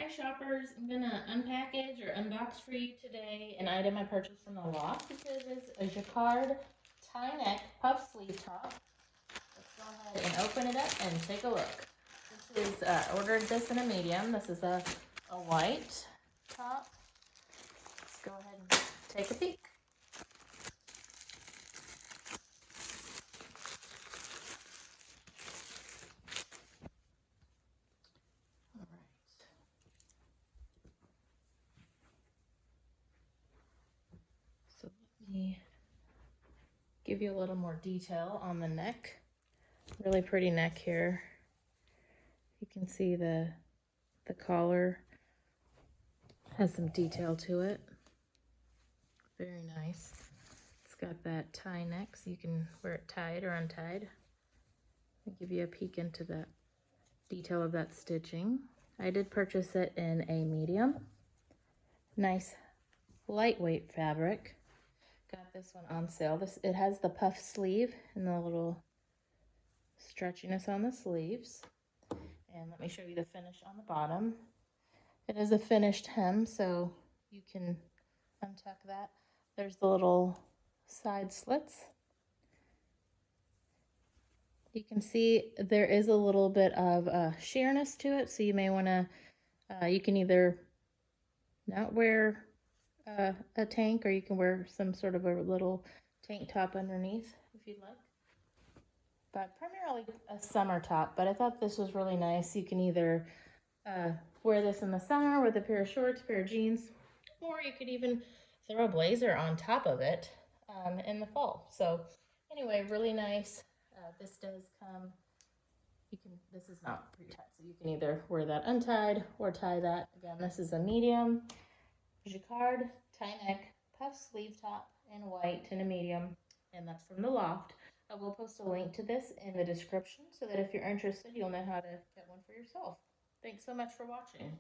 Hi shoppers, I'm gonna unpackage or unbox for you today an item I purchased from the Loft. This is a Jacquard tie neck puff sleeve top. Let's go ahead and open it up and take a look. This is, ordered this in a medium. This is a white top. Let's go ahead and take a peek. All right. So let me give you a little more detail on the neck. Really pretty neck here. You can see the collar has some detail to it. Very nice. It's got that tie neck, so you can wear it tied or untied. I'll give you a peek into the detail of that stitching. I did purchase it in a medium. Nice lightweight fabric. Got this one on sale. It has the puff sleeve and the little stretchiness on the sleeves. And let me show you the finish on the bottom. It is a finished hem, so you can untuck that. There's the little side slits. You can see there is a little bit of sheerness to it, so you may want to, you can either not wear a tank, or you can wear some sort of a little tank top underneath if you'd like. But primarily a summer top, but I thought this was really nice. You can either wear this in the summer with a pair of shorts, a pair of jeans, or you could even throw a blazer on top of it in the fall. So anyway, really nice. This does come, this is not pre-tied, so you can either wear that untied or tie that. Again, this is a medium Jacquard tie neck puff sleeve top in white in a medium, and that's from the Loft. I will post a link to this in the description so that if you're interested, you'll know how to get one for yourself. Thanks so much for watching.